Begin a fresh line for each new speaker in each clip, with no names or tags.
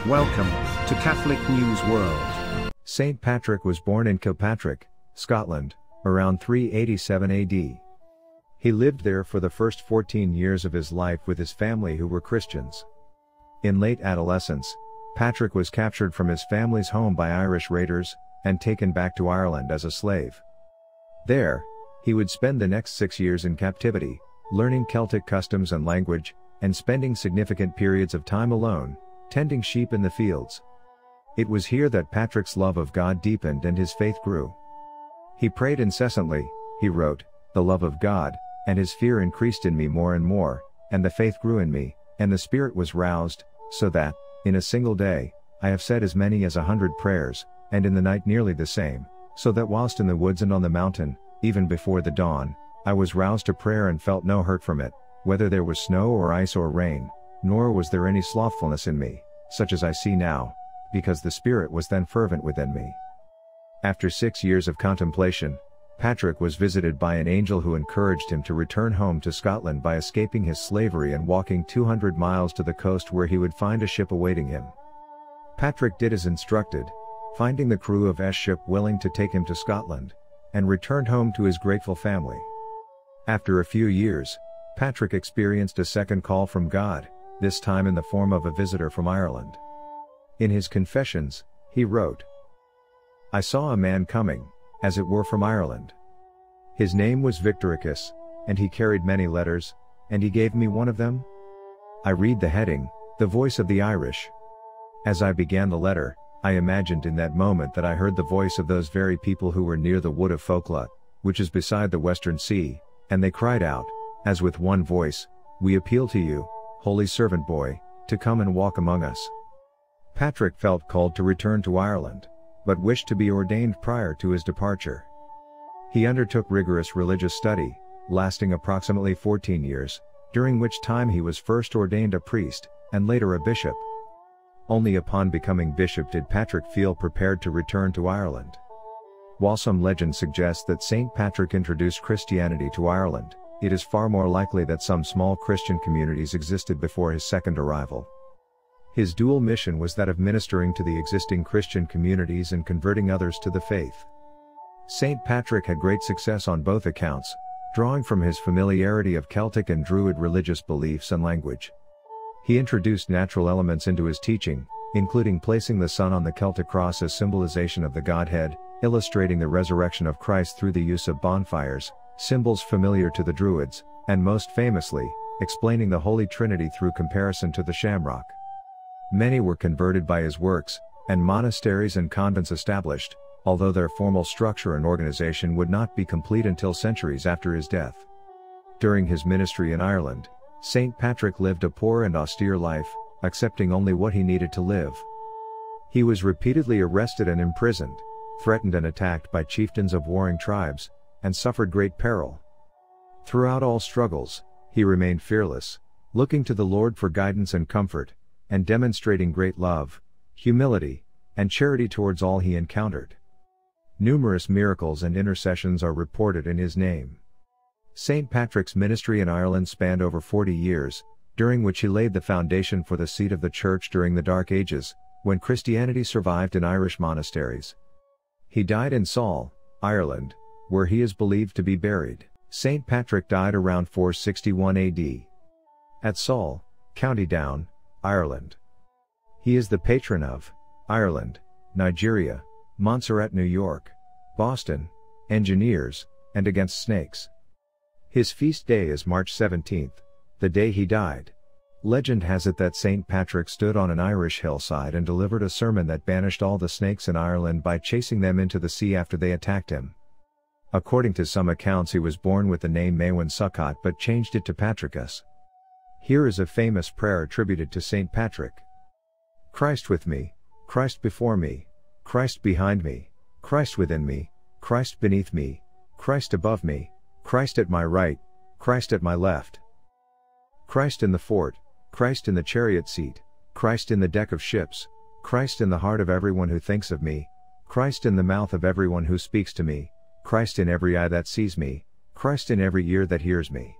Welcome to Catholic News World.
Saint Patrick was born in Kilpatrick, Scotland, around 387 AD. He lived there for the first 14 years of his life with his family who were Christians. In late adolescence, Patrick was captured from his family's home by Irish raiders, and taken back to Ireland as a slave. There, he would spend the next 6 years in captivity, learning Celtic customs and language, and spending significant periods of time alone, tending sheep in the fields. It was here that Patrick's love of God deepened and his faith grew. He prayed incessantly, he wrote, "The love of God, and his fear increased in me more and more, and the faith grew in me, and the spirit was roused, so that, in a single day, I have said as many as 100 prayers, and in the night nearly the same, so that whilst in the woods and on the mountain, even before the dawn, I was roused to prayer and felt no hurt from it, whether there was snow or ice or rain, nor was there any slothfulness in me, such as I see now, because the Spirit was then fervent within me." After 6 years of contemplation, Patrick was visited by an angel who encouraged him to return home to Scotland by escaping his slavery and walking 200 miles to the coast where he would find a ship awaiting him. Patrick did as instructed, finding the crew of S ship willing to take him to Scotland, and returned home to his grateful family. After a few years, Patrick experienced a second call from God, this time in the form of a visitor from Ireland. In his Confessions, he wrote, "I saw a man coming, as it were from Ireland. His name was Victoricus, and he carried many letters, and he gave me one of them. I read the heading, 'The Voice of the Irish.' As I began the letter, I imagined in that moment that I heard the voice of those very people who were near the wood of Focla, which is beside the Western Sea, and they cried out, as with one voice, 'We appeal to you, holy servant boy, to come and walk among us.'" Patrick felt called to return to Ireland, but wished to be ordained prior to his departure. He undertook rigorous religious study, lasting approximately 14 years, during which time he was first ordained a priest, and later a bishop. Only upon becoming bishop did Patrick feel prepared to return to Ireland. While some legends suggest that Saint Patrick introduced Christianity to Ireland, it is far more likely that some small Christian communities existed before his second arrival. His dual mission was that of ministering to the existing Christian communities and converting others to the faith. Saint Patrick had great success on both accounts, drawing from his familiarity of Celtic and Druid religious beliefs and language. He introduced natural elements into his teaching, including placing the sun on the Celtic cross as symbolization of the Godhead, illustrating the resurrection of Christ through the use of bonfires, symbols familiar to the Druids, and most famously, explaining the Holy Trinity through comparison to the shamrock. Many were converted by his works, and monasteries and convents established, although their formal structure and organization would not be complete until centuries after his death. During his ministry in Ireland, Saint Patrick lived a poor and austere life, accepting only what he needed to live. He was repeatedly arrested and imprisoned, threatened and attacked by chieftains of warring tribes, and suffered great peril. Throughout all struggles, he remained fearless, looking to the Lord for guidance and comfort, and demonstrating great love, humility, and charity towards all he encountered. Numerous miracles and intercessions are reported in his name. Saint Patrick's ministry in Ireland spanned over 40 years, during which he laid the foundation for the seat of the Church during the Dark Ages, when Christianity survived in Irish monasteries. He died in Saul, Ireland, where he is believed to be buried. Saint Patrick died around 461 AD. At Saul, County Down, Ireland. He is the patron of Ireland, Nigeria, Montserrat, New York, Boston, engineers, and against snakes. His feast day is March 17th, the day he died. Legend has it that Saint Patrick stood on an Irish hillside and delivered a sermon that banished all the snakes in Ireland by chasing them into the sea after they attacked him. According to some accounts, he was born with the name Maewyn Succat but changed it to Patricus. Here is a famous prayer attributed to Saint Patrick. "Christ with me, Christ before me, Christ behind me, Christ within me, Christ beneath me, Christ above me, Christ at my right, Christ at my left. Christ in the fort, Christ in the chariot seat, Christ in the deck of ships, Christ in the heart of everyone who thinks of me, Christ in the mouth of everyone who speaks to me, Christ in every eye that sees me, Christ in every ear that hears me.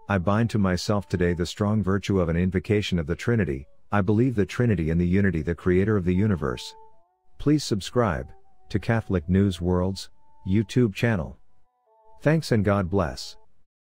I bind to myself today the strong virtue of an invocation of the Trinity, I believe the Trinity and the Unity, the Creator of the universe. Please subscribe to Catholic News World's YouTube channel. Thanks and God bless.